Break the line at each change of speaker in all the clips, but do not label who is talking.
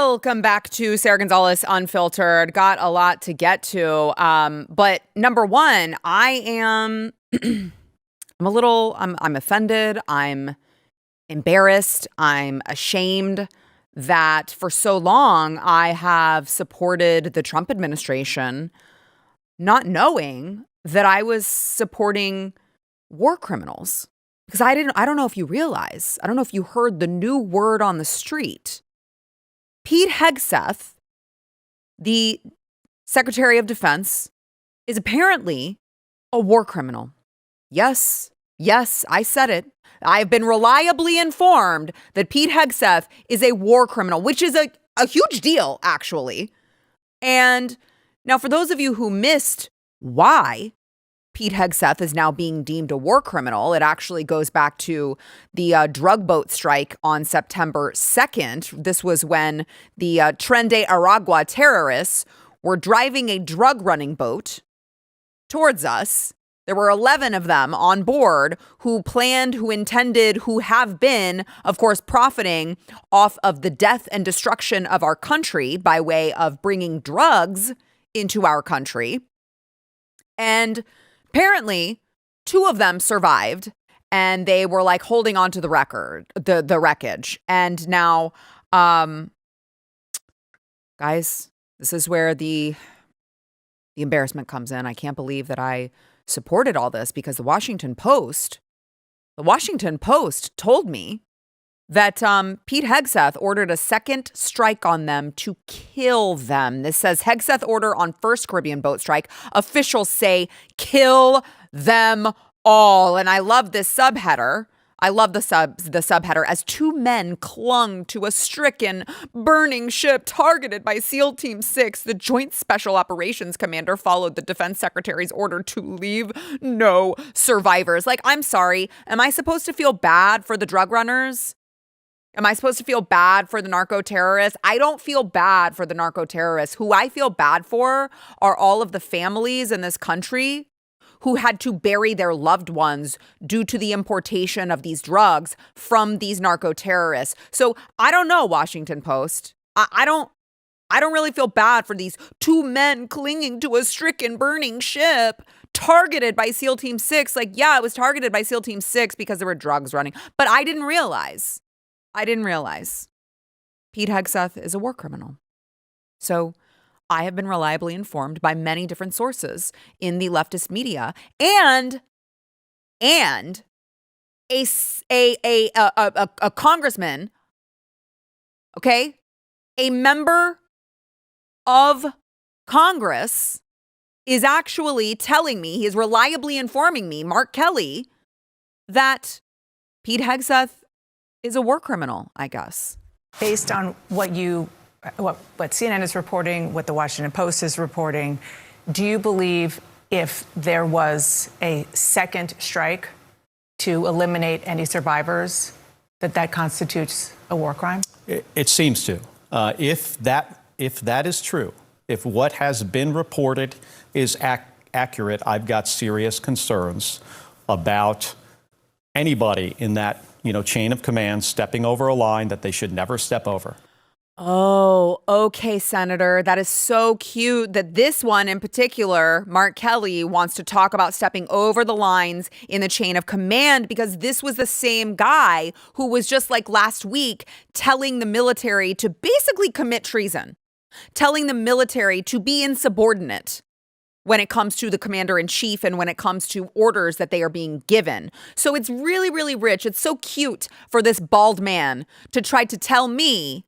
Welcome back to Sara Gonzales Unfiltered. Got a lot to get to. But number one, I am I'm offended. I'm embarrassed. I'm ashamed that for so long I have supported the Trump administration, not knowing that I was supporting war criminals. Because I don't know if you realize, I don't know if you heard the new word on the street. Pete Hegseth, the Secretary of Defense, is apparently a war criminal. Yes, I said it. I've been reliably informed that Pete Hegseth is a war criminal, which is a huge deal, actually. And now for those of you who missed why Pete Hegseth is now being deemed a war criminal, it actually goes back to the drug boat strike on September 2nd. This was when the Tren de Aragua terrorists were driving a drug running boat towards us. There were 11 of them on board who planned, who intended, who have been, of course, profiting off of the death and destruction of our country by way of bringing drugs into our country. And apparently, 2 of them survived, and they were like holding on to the wreckage. And now, guys, this is where the embarrassment comes in. I can't believe that I supported all this because the Washington Post told me that Pete Hegseth ordered a second strike on them to kill them. This says Hegseth order on first Caribbean boat strike. Officials say kill them all. And I love this subheader. I love the subheader. As 2 men clung to a stricken, burning ship targeted by SEAL Team 6, the Joint Special Operations Commander followed the Defense Secretary's order to leave no survivors. Like, I'm sorry. Am I supposed to feel bad for the drug runners? Am I supposed to feel bad for the narco terrorists? I don't feel bad for the narco terrorists. Who I feel bad for are all of the families in this country who had to bury their loved ones due to the importation of these drugs from these narco terrorists. So I don't know, Washington Post. I don't really feel bad for these 2 men clinging to a stricken, burning ship targeted by SEAL Team 6. Like, yeah, it was targeted by SEAL Team 6 because there were drugs running. But I didn't realize Pete Hegseth is a war criminal. So I have been reliably informed by many different sources in the leftist media and a congressman, okay, a member of Congress is actually telling me, he is reliably informing me, Mark Kelly, that Pete Hegseth is a war criminal, I guess.
Based on what CNN is reporting, what the Washington Post is reporting, do you believe if there was a second strike to eliminate any survivors, that constitutes a war crime?
It seems to. If that is true, if what has been reported is accurate, I've got serious concerns about anybody in that chain of command stepping over a line that they should never step over.
Oh, okay, Senator. That is so cute that this one in particular, Mark Kelly, wants to talk about stepping over the lines in the chain of command, because this was the same guy who was just like last week telling the military to basically commit treason, telling the military to be insubordinate when it comes to the commander-in-chief and when it comes to orders that they are being given. So it's really, really rich. It's so cute for this bald man to try to tell me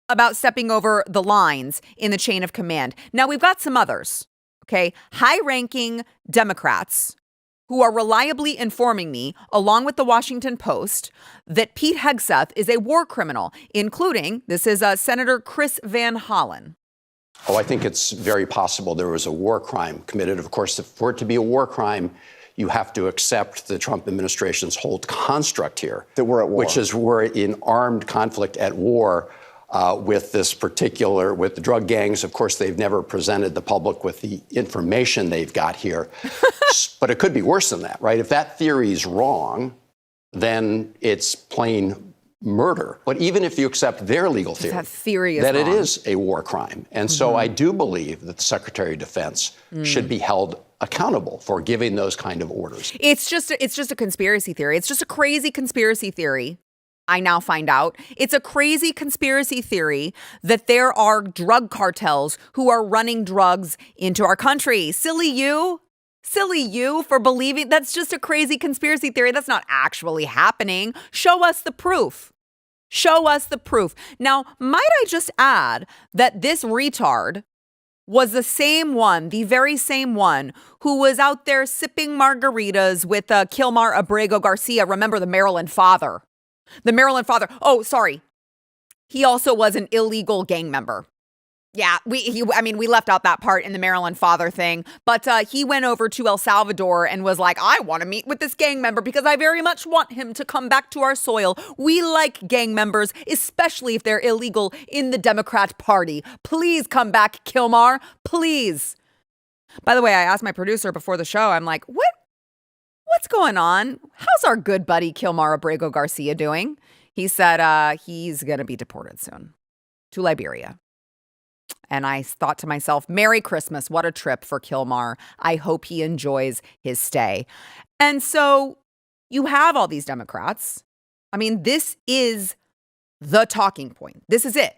about stepping over the lines in the chain of command. Now, we've got some others, okay? High-ranking Democrats who are reliably informing me, along with the Washington Post, that Pete Hegseth is a war criminal, including, this is Senator Chris Van Hollen.
Oh, I think it's very possible there was a war crime committed. Of course, for it to be a war crime, you have to accept the Trump administration's whole construct here.
That we're at war.
Which is we're in armed conflict at war with the drug gangs. Of course, they've never presented the public with the information they've got here. But it could be worse than that, right? If that theory is wrong, then it's plain murder. But even if you accept their legal theory,
that theory is
that it
wrong.
is a war crime. And so I do believe that the Secretary of Defense should be held accountable for giving those kind of orders.
It's just a conspiracy theory. It's just a crazy conspiracy theory. I now find out it's a crazy conspiracy theory that there are drug cartels who are running drugs into our country. Silly you for believing that's just a crazy conspiracy theory. That's not actually happening. Show us the proof. Show us the proof. Now, might I just add that this retard was the same one, the very same one who was out there sipping margaritas with Kilmar Abrego Garcia. Remember the Maryland father. The Maryland father. Oh, sorry. He also was an illegal gang member. Yeah, we left out that part in the Maryland father thing, but he went over to El Salvador and was like, I want to meet with this gang member because I very much want him to come back to our soil. We like gang members, especially if they're illegal in the Democrat Party. Please come back, Kilmar, please. By the way, I asked my producer before the show, I'm like, what's going on? How's our good buddy Kilmar Abrego Garcia doing? He said he's going to be deported soon to Liberia. And I thought to myself, Merry Christmas. What a trip for Kilmar. I hope he enjoys his stay. And so you have all these Democrats. I mean, this is the talking point. This is it.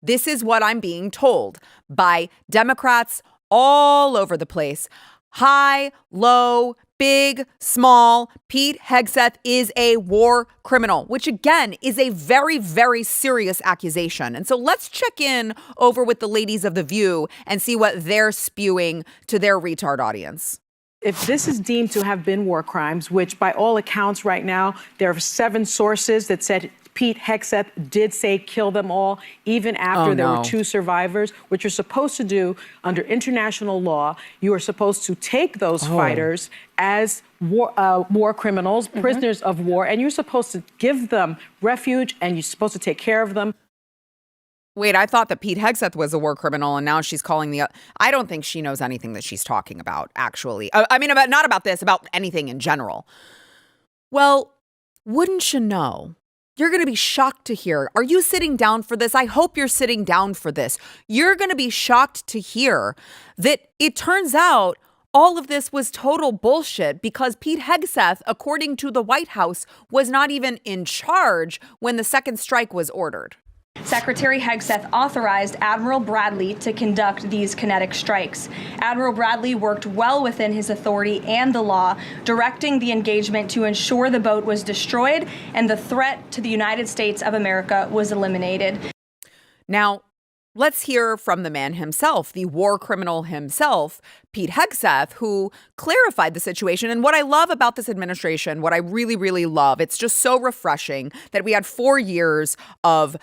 This is what I'm being told by Democrats all over the place. High, low, big, small. Pete Hegseth is a war criminal, which again is a very, very serious accusation. And so let's check in over with the ladies of The View and see what they're spewing to their retard audience.
If this is deemed to have been war crimes, which by all accounts right now, there are 7 sources that said Pete Hegseth did say kill them all, even after there were 2 survivors, which you're supposed to do under international law. You are supposed to take those fighters as war criminals, prisoners of war, and you're supposed to give them refuge, and you're supposed to take care of them.
Wait, I thought that Pete Hegseth was a war criminal, and now she's calling I don't think she knows anything that she's talking about, actually. Not about this, about anything in general. Well, wouldn't you know? You're going to be shocked to hear. Are you sitting down for this? I hope you're sitting down for this. You're going to be shocked to hear that it turns out all of this was total bullshit because Pete Hegseth, according to the White House, was not even in charge when the second strike was ordered.
Secretary Hegseth authorized Admiral Bradley to conduct these kinetic strikes. Admiral Bradley worked well within his authority and the law, directing the engagement to ensure the boat was destroyed and the threat to the United States of America was eliminated.
Now, let's hear from the man himself, the war criminal himself, Pete Hegseth, who clarified the situation. And what I love about this administration, what I really, really love, it's just so refreshing that we had 4 years of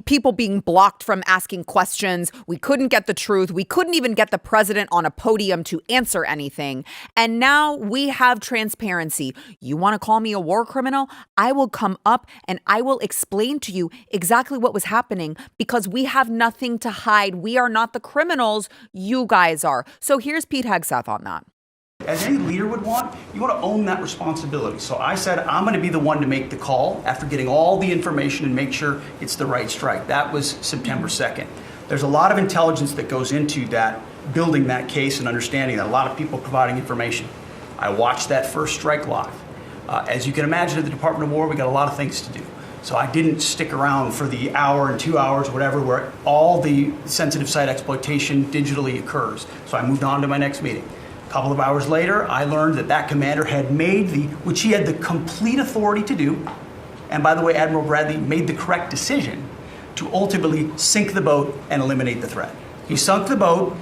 people being blocked from asking questions. We couldn't get the truth. We couldn't even get the president on a podium to answer anything. And now we have transparency. You want to call me a war criminal? I will come up and I will explain to you exactly what was happening because we have nothing to hide. We are not the criminals. You guys are. So here's Pete Hegseth on that.
As any leader would want, you want to own that responsibility. So I said, I'm going to be the one to make the call after getting all the information and make sure it's the right strike. That was September 2nd. There's a lot of intelligence that goes into that, building that case and understanding that, a lot of people providing information. I watched that first strike live. As you can imagine, at the Department of War, we got a lot of things to do. So I didn't stick around for the hour and 2 hours, whatever, where all the sensitive site exploitation digitally occurs. So I moved on to my next meeting. A couple of hours later, I learned that that commander had made which he had the complete authority to do. And by the way, Admiral Bradley made the correct decision to ultimately sink the boat and eliminate the threat. He sunk the boat,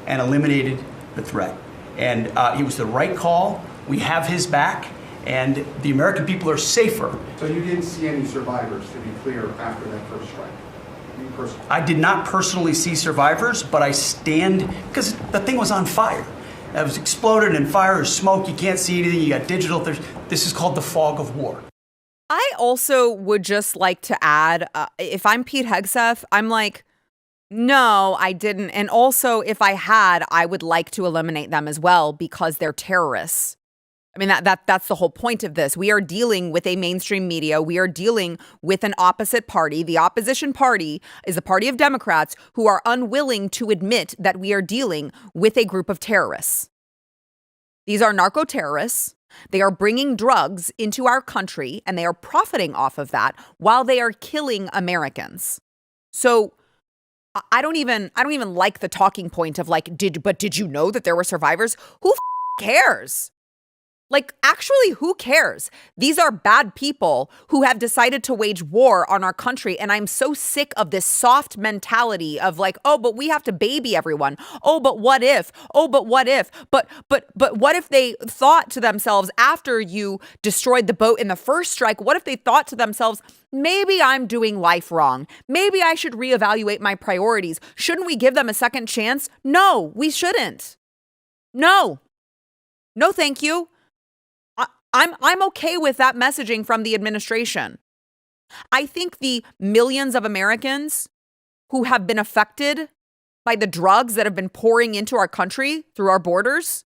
and eliminated the threat. And it was the right call. We have his back, and the American people are safer.
So you didn't see any survivors, to be clear, after that first strike? You personally?
I did not personally see survivors, but I stand, because the thing was on fire. It was exploded in fire or smoke. You can't see anything. You got digital. This is called the fog of war.
I also would just like to add, if I'm Pete Hegseth, I'm like, no, I didn't. And also, if I had, I would like to eliminate them as well because they're terrorists. I mean, that's the whole point of this. We are dealing with a mainstream media. We are dealing with an opposite party. The opposition party is the party of Democrats who are unwilling to admit that we are dealing with a group of terrorists. These are narco-terrorists. They are bringing drugs into our country and they are profiting off of that while they are killing Americans. So I don't even like the talking point of like, did you know that there were survivors? Who cares? Like, actually, who cares? These are bad people who have decided to wage war on our country. And I'm so sick of this soft mentality of like, oh, but we have to baby everyone. Oh, but what if? Oh, but what if? But what if they thought to themselves after you destroyed the boat in the first strike? What if they thought to themselves, maybe I'm doing life wrong. Maybe I should reevaluate my priorities. Shouldn't we give them a second chance? No, we shouldn't. No, thank you. I'm okay with that messaging from the administration. I think the millions of Americans who have been affected by the drugs that have been pouring into our country through our borders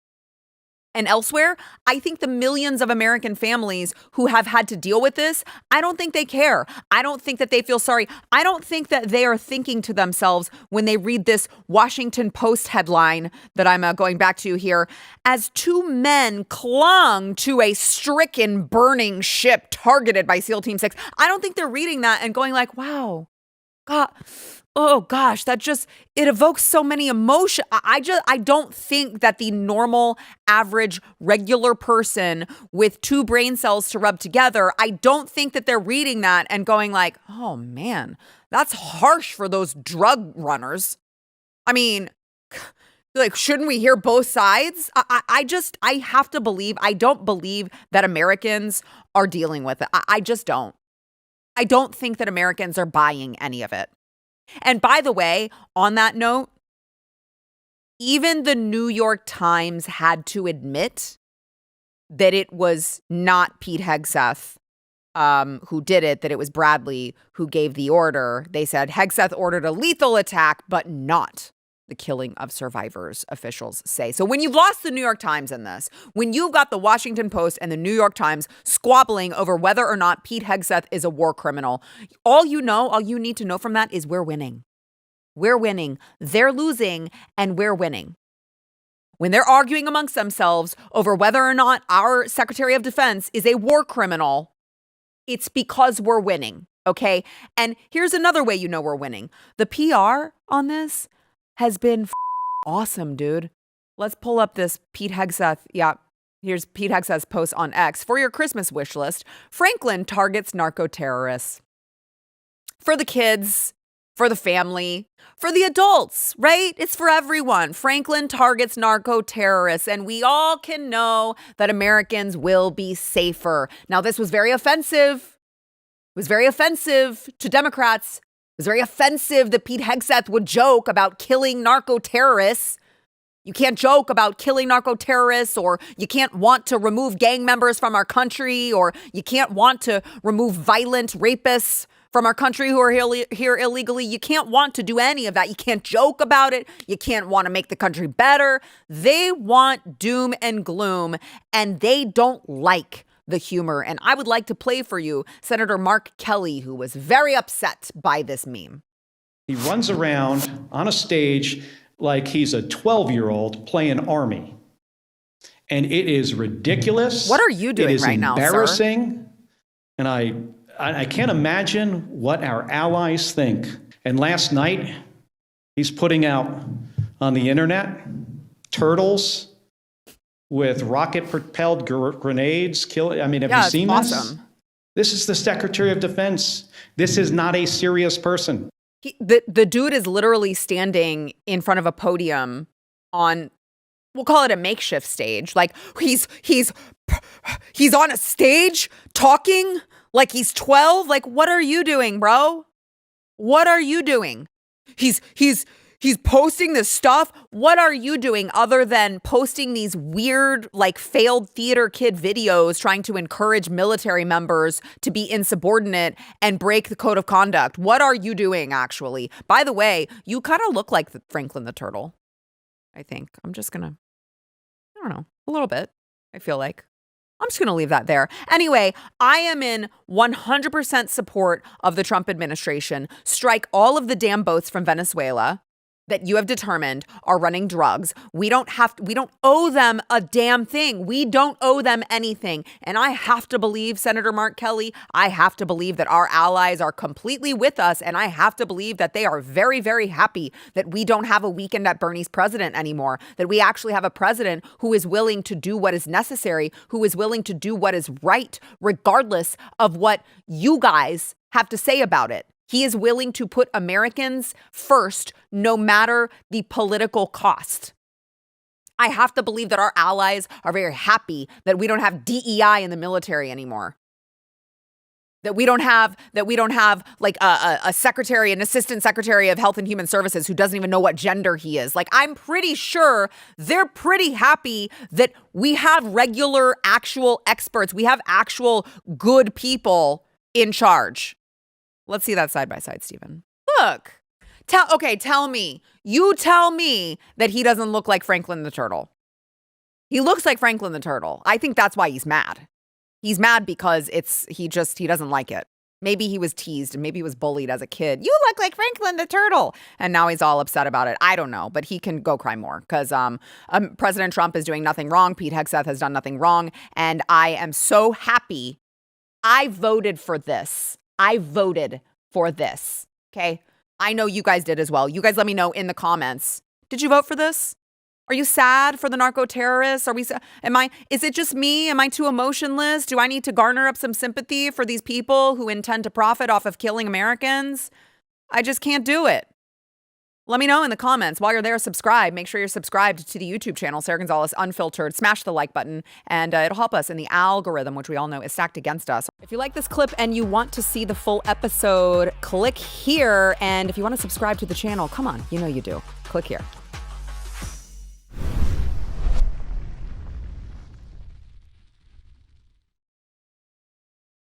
and elsewhere, I think the millions of American families who have had to deal with this, I don't think they care. I don't think that they feel sorry. I don't think that they are thinking to themselves when they read this Washington Post headline that I'm going back to here, as two men clung to a stricken burning ship targeted by SEAL Team 6. I don't think they're reading that and going like, wow, God, oh gosh, it evokes so many emotions. I don't think that the normal, average, regular person with two brain cells to rub together, I don't think that they're reading that and going like, oh man, that's harsh for those drug runners. I mean, like, shouldn't we hear both sides? I have to believe, I don't believe that Americans are dealing with it. I just don't. I don't think that Americans are buying any of it. And by the way, on that note, even the New York Times had to admit that it was not Pete Hegseth who did it, that it was Bradley who gave the order. They said Hegseth ordered a lethal attack, but not the killing of survivors, officials say. So when you've lost the New York Times in this, when you've got the Washington Post and the New York Times squabbling over whether or not Pete Hegseth is a war criminal, all you need to know from that is we're winning. We're winning. They're losing and we're winning. When they're arguing amongst themselves over whether or not our Secretary of Defense is a war criminal, it's because we're winning, okay? And here's another way you know we're winning. The PR on this has been awesome, dude. Let's pull up this Pete Hegseth. Yeah, here's Pete Hegseth's post on X. For your Christmas wish list, Franklin targets narco-terrorists. For the kids, for the family, for the adults, right? It's for everyone. Franklin targets narco-terrorists, and we all can know that Americans will be safer. Now, this was very offensive. It was very offensive to Democrats. It was very offensive that Pete Hegseth would joke about killing narco-terrorists. You can't joke about killing narco-terrorists, or you can't want to remove gang members from our country, or you can't want to remove violent rapists from our country who are here illegally. You can't want to do any of that. You can't joke about it. You can't want to make the country better. They want doom and gloom, and they don't like the humor. And I would like to play for you Senator Mark Kelly, who was very upset by this meme.
He runs around on a stage like he's a 12-year-old playing Army. And it is ridiculous.
What are you doing right now, sir?
It is embarrassing. And I can't imagine what our allies think. And last night, he's putting out on the internet turtles with rocket-propelled grenades. Have you seen this? Awesome. This is the Secretary of Defense. This is not a serious person.
The dude is literally standing in front of a podium on, we'll call it a makeshift stage. Like he's on a stage talking like he's 12. Like, what are you doing, bro? What are you doing? He's posting this stuff. What are you doing other than posting these weird, like, failed theater kid videos trying to encourage military members to be insubordinate and break the code of conduct? What are you doing, actually? By the way, you kind of look like Franklin the Turtle, I think. I don't know, a little bit, I feel like. I'm just going to leave that there. Anyway, I am in 100% support of the Trump administration. Strike all of the damn boats from Venezuela that you have determined are running drugs. We don't owe them a damn thing. We don't owe them anything. And I have to believe, Senator Mark Kelly, I have to believe that our allies are completely with us. And I have to believe that they are very, very happy that we don't have a weekend at Bernie's president anymore, that we actually have a president who is willing to do what is necessary, who is willing to do what is right, regardless of what you guys have to say about it. He is willing to put Americans first, no matter the political cost. I have to believe that our allies are very happy that we don't have DEI in the military anymore. That we don't have like a secretary, an assistant secretary of Health and Human Services who doesn't even know what gender he is. Like, I'm pretty sure they're pretty happy that we have regular, actual experts. We have actual good people in charge. Let's see that side by side, Stephen. Look, tell me. You tell me that he doesn't look like Franklin the Turtle. He looks like Franklin the Turtle. I think that's why he's mad. He's mad because he doesn't like it. Maybe he was teased and maybe he was bullied as a kid. You look like Franklin the Turtle. And now he's all upset about it. I don't know, but he can go cry more because President Trump is doing nothing wrong. Pete Hegseth has done nothing wrong. And I am so happy I voted for this. Okay? I know you guys did as well. You guys let me know in the comments. Did you vote for this? Are you sad for the narco terrorists? Is it just me? Am I too emotionless? Do I need to garner up some sympathy for these people who intend to profit off of killing Americans? I just can't do it. Let me know in the comments. While you're there, subscribe. Make sure you're subscribed to the YouTube channel, Sara Gonzales Unfiltered. Smash the like button, and it'll help us in the algorithm, which we all know is stacked against us. If you like this clip and you want to see the full episode, click here. And if you want to subscribe to the channel, come on, you know you do. Click here.